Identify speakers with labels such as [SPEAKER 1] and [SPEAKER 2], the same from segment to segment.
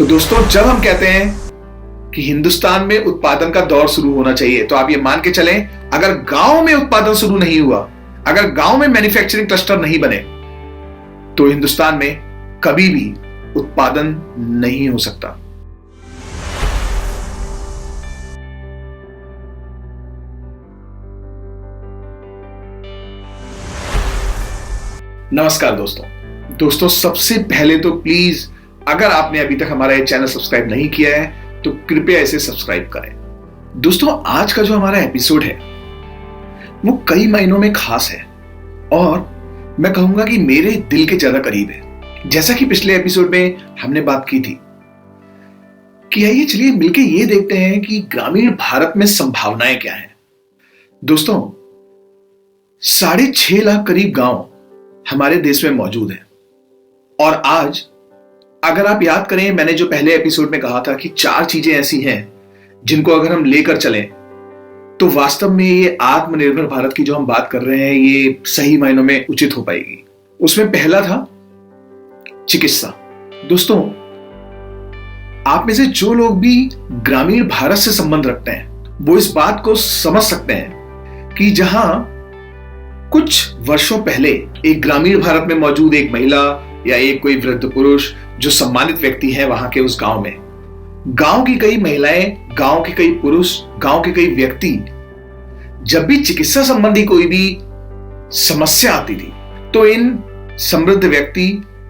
[SPEAKER 1] दोस्तों, जब हम कहते हैं कि हिंदुस्तान में उत्पादन का दौर शुरू होना चाहिए, तो आप ये मान के चलें, अगर गांव में उत्पादन शुरू नहीं हुआ, अगर गांव में मैन्युफैक्चरिंग क्लस्टर नहीं बने, तो हिंदुस्तान में कभी भी उत्पादन नहीं हो सकता। नमस्कार दोस्तों, सबसे पहले तो प्लीज, अगर आपने अभी तक हमारा ये चैनल सब्सक्राइब नहीं किया है तो कृपया इसे सब्सक्राइब करें। दोस्तों, आज का जो हमारा एपिसोड है वो कई मायनों में खास है और मैं कहूंगा कि मेरे दिल के ज्यादा करीब है। जैसा कि पिछले एपिसोड में हमने बात की थी कि आइए चलिए मिलके ये देखते हैं कि ग्रामीण भारत में संभावनाएं क्या हैं। दोस्तों, 6.5 लाख करीब गांव हमारे देश में मौजूद हैं और आज अगर आप याद करें, मैंने जो पहले एपिसोड में कहा था कि 4 चीजें ऐसी हैं जिनको अगर हम लेकर चलें तो वास्तव में ये आत्मनिर्भर भारत की जो हम बात कर रहे हैं ये सही मायनों में उचित हो पाएगी। उसमें पहला था चिकित्सा। दोस्तों, आप में से जो लोग भी ग्रामीण भारत से संबंध रखते हैं वो इस बात को समझ सकते हैं कि जहां कुछ वर्षों पहले एक ग्रामीण भारत में मौजूद एक महिला या एक कोई वृद्ध पुरुष जो सम्मानित व्यक्ति है वहां के उस गांव में, गांव की कई महिलाएं, गांव के कई पुरुष, गांव के कई व्यक्ति जब भी चिकित्सा संबंधी कोई भी समस्या आती थी तो इन समृद्ध व्यक्ति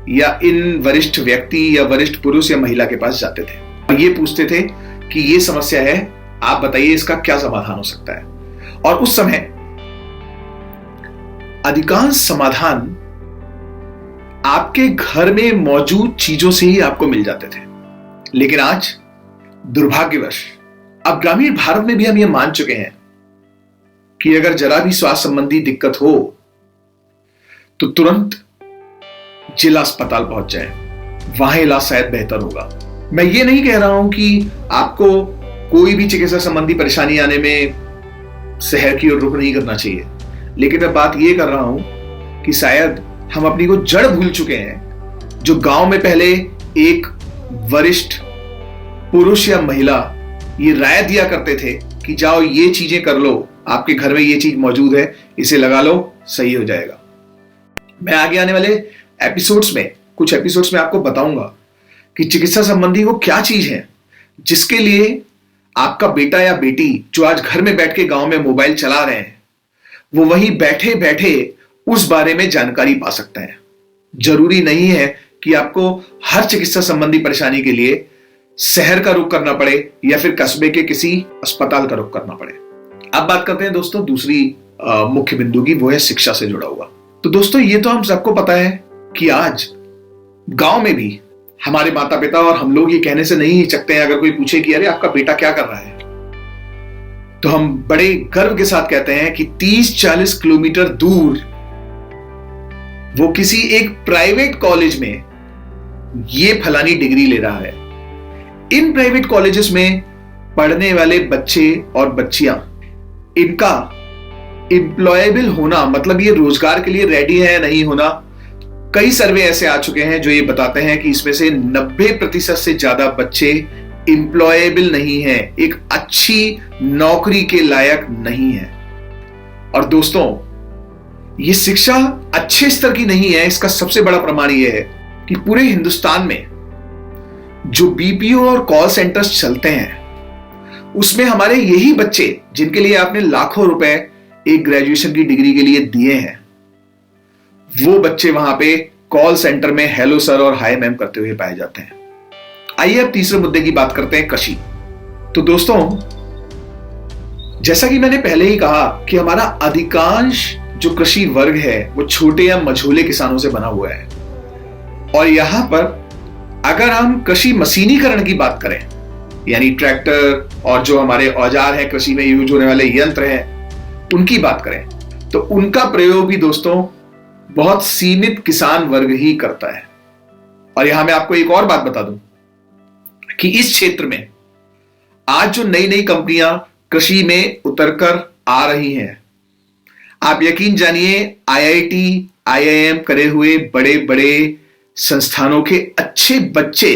[SPEAKER 1] या इन वरिष्ठ व्यक्ति या वरिष्ठ पुरुष या महिला के पास जाते थे और ये पूछते थे कि ये समस्या है, आप बताइए इसका क्या समाधान हो सकता है। और उस समय अधिकांश समाधान आपके घर में मौजूद चीजों से ही आपको मिल जाते थे। लेकिन आज दुर्भाग्यवश अब ग्रामीण भारत में भी हम ये मान चुके हैं कि अगर जरा भी स्वास्थ्य संबंधी दिक्कत हो तो तुरंत जिला अस्पताल पहुंच जाए, वहां इलाज शायद बेहतर होगा। मैं ये नहीं कह रहा हूं कि आपको कोई भी चिकित्सा संबंधी परेशानी आने में शहर की ओर रुख नहीं करना चाहिए, लेकिन मैं बात ये कर रहा हूं कि शायद हम अपनी को जड़ भूल चुके हैं। जो गांव में पहले एक वरिष्ठ पुरुष या महिला ये राय दिया करते थे कि जाओ ये चीजें कर लो, आपके घर में ये चीज मौजूद है, इसे लगा लो, सही हो जाएगा। मैं आगे आने वाले कुछ एपिसोड्स में आपको बताऊंगा कि चिकित्सा संबंधी वो क्या चीज है जिसके लिए आपका बेटा या बेटी जो आज घर में बैठ के गांव में मोबाइल चला रहे हैं वो वहीं बैठे बैठे उस बारे में जानकारी पा सकते हैं। जरूरी नहीं है कि आपको हर चिकित्सा संबंधी परेशानी के लिए शहर का रुख करना पड़े या फिर कस्बे के किसी अस्पताल का रुख करना पड़े। अब बात करते हैं दोस्तों दूसरी मुख्य बिंदु की, वो है शिक्षा से जुड़ा हुआ। तो दोस्तों, ये तो हम सबको पता है कि आज गांव में भी हमारे माता पिता और हम लोग ये कहने से नहीं हिचकते हैं अगर कोई पूछे कि अरे आपका बेटा क्या कर रहा है, तो हम बड़े गर्व के साथ कहते हैं कि 30-40 किलोमीटर दूर वो किसी एक प्राइवेट कॉलेज में ये फलानी डिग्री ले रहा है। इन प्राइवेट कॉलेजेस में पढ़ने वाले बच्चे और बच्चियां, इनका एम्प्लॉयबल होना, मतलब ये रोजगार के लिए रेडी है या नहीं होना, कई सर्वे ऐसे आ चुके हैं जो ये बताते हैं कि इसमें से 90% से ज्यादा बच्चे एम्प्लॉयबल नहीं है, एक अच्छी नौकरी के लायक नहीं है। और दोस्तों, ये शिक्षा अच्छे स्तर की नहीं है, इसका सबसे बड़ा प्रमाण यह है कि पूरे हिंदुस्तान में जो बीपीओ और कॉल सेंटर्स चलते हैं उसमें हमारे यही बच्चे जिनके लिए आपने लाखों रुपए एक ग्रेजुएशन की डिग्री के लिए दिए हैं, वो बच्चे वहां पे कॉल सेंटर में हेलो सर और हाय मैम करते हुए पाए जाते हैं। आइए अब तीसरे मुद्दे की बात करते हैं, कृषि। तो दोस्तों, जैसा कि मैंने पहले ही कहा कि हमारा अधिकांश जो कृषि वर्ग है वो छोटे या मझोले किसानों से बना हुआ है और यहां पर अगर हम कृषि मशीनीकरण की बात करें, यानी ट्रैक्टर और जो हमारे औजार हैं, कृषि में यूज होने वाले यंत्र हैं, उनकी बात करें तो उनका प्रयोग भी दोस्तों बहुत सीमित किसान वर्ग ही करता है। और यहां मैं आपको एक और बात बता दूं कि इस क्षेत्र में आज जो नई नई कंपनियां कृषि में उतरकर आ रही हैं, आप यकीन जानिए आईआईटी, आईआईएम करे हुए बड़े बड़े संस्थानों के अच्छे बच्चे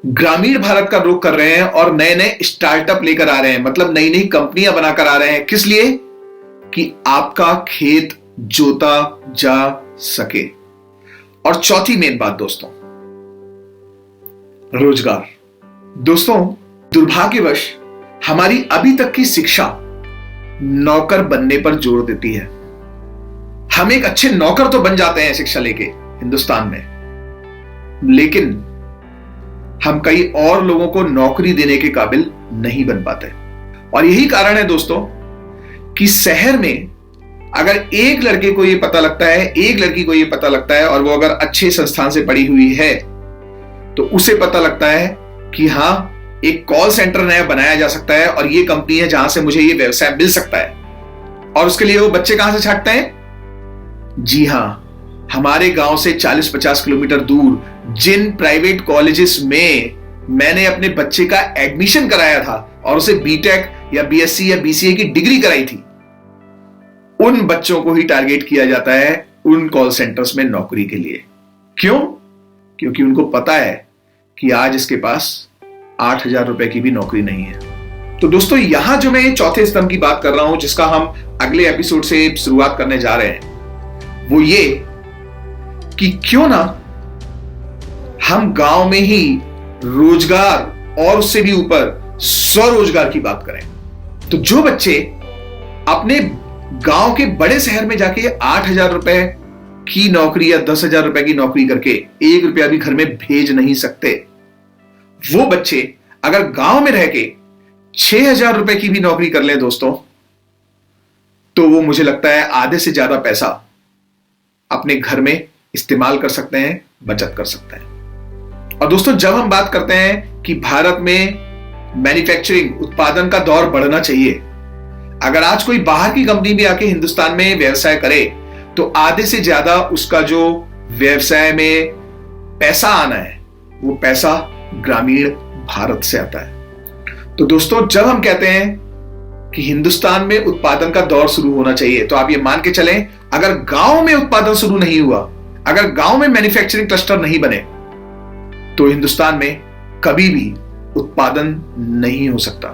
[SPEAKER 1] ग्रामीण भारत का रुख कर रहे हैं और नए नए स्टार्टअप लेकर आ रहे हैं, मतलब नई नई कंपनियां बनाकर आ रहे हैं। किस लिए? कि आपका खेत जोता जा सके। और चौथी मेन बात दोस्तों, रोजगार। दोस्तों, दुर्भाग्यवश हमारी अभी तक की शिक्षा नौकर बनने पर जोर देती है। हम एक अच्छे नौकर तो बन जाते हैं शिक्षा लेके हिंदुस्तान में, लेकिन हम कई और लोगों को नौकरी देने के काबिल नहीं बन पाते। और यही कारण है दोस्तों कि शहर में अगर एक लड़के को यह पता लगता है, एक लड़की को यह पता लगता है, और वो अगर अच्छे संस्थान से पढ़ी हुई है, तो उसे पता लगता है कि हां, एक कॉल सेंटर नया बनाया जा सकता है और ये कंपनी है जहां से मुझे ये व्यवसाय मिल सकता है। और उसके लिए वो बच्चे कहां से छांटते हैं? जी हां, हमारे गांव से 40-50 किलोमीटर दूर जिन प्राइवेट कॉलेजेस में मैंने अपने बच्चे का एडमिशन कराया था और उसे बीटेक या बीएससी या बीसीए की डिग्री कराई थी, उन बच्चों को ही टारगेट किया जाता है उन कॉल सेंटर्स में नौकरी के लिए। क्यों? क्योंकि उनको पता है कि आज इसके पास 8,000 रुपए की भी नौकरी नहीं है। तो दोस्तों, यहां जो मैं चौथे स्तंभ की बात कर रहा हूं, जिसका हम अगले एपिसोड से शुरुआत करने जा रहे हैं, वो ये कि क्यों ना हम गांव में ही रोजगार और उससे भी ऊपर स्वरोजगार की बात करें। तो जो बच्चे अपने गांव के बड़े शहर में जाके 8,000 रुपए की नौकरी या 10,000 रुपए की नौकरी करके 1 रुपया भी घर में भेज नहीं सकते, वो बच्चे अगर गांव में रह के 6,000 रुपए की भी नौकरी कर लें दोस्तों, तो वो मुझे लगता है आधे से ज्यादा पैसा अपने घर में इस्तेमाल कर सकते हैं, बचत कर सकते हैं। और दोस्तों, जब हम बात करते हैं कि भारत में मैन्युफैक्चरिंग उत्पादन का दौर बढ़ना चाहिए, अगर आज कोई बाहर की कंपनी भी आके हिंदुस्तान में व्यवसाय करे, तो आधे से ज्यादा उसका जो व्यवसाय में पैसा आना है, वो पैसा ग्रामीण भारत से आता है। तो दोस्तों, जब हम कहते हैं कि हिंदुस्तान में उत्पादन का दौर शुरू होना चाहिए, तो आप ये मान के चलें, अगर गांव में उत्पादन शुरू नहीं हुआ, अगर गांव में मैन्युफैक्चरिंग क्लस्टर नहीं बने, तो हिंदुस्तान में कभी भी उत्पादन नहीं हो सकता।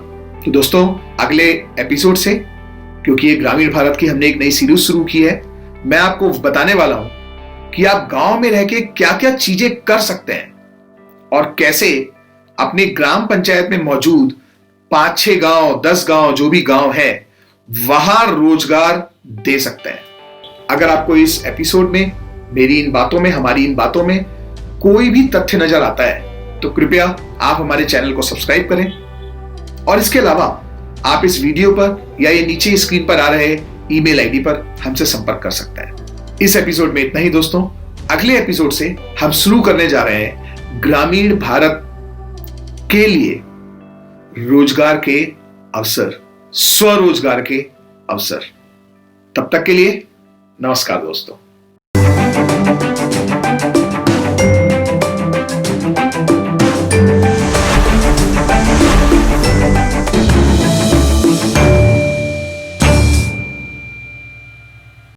[SPEAKER 1] तो दोस्तों, अगले एपिसोड से, क्योंकि ये ग्रामीण भारत की हमने एक नई सीरीज शुरू की है, मैं आपको बताने वाला हूं कि आप गांव में रह के क्या क्या चीजें कर सकते हैं और कैसे अपने ग्राम पंचायत में मौजूद 5-6 गांव, 10 गांव, जो भी गांव है, वहां रोजगार दे सकते हैं। अगर आपको इस एपिसोड में मेरी इन बातों में, हमारी इन बातों में कोई भी तथ्य नजर आता है, तो कृपया आप हमारे चैनल को सब्सक्राइब करें। और इसके अलावा आप इस वीडियो पर या ये नीचे स्क्रीन पर आ रहे ईमेल आईडी पर हमसे संपर्क कर सकते हैं। इस एपिसोड में इतना ही दोस्तों। अगले एपिसोड से हम शुरू करने जा रहे हैं ग्रामीण भारत के लिए रोजगार के अवसर, स्वरोजगार के अवसर। तब तक के लिए नमस्कार दोस्तों।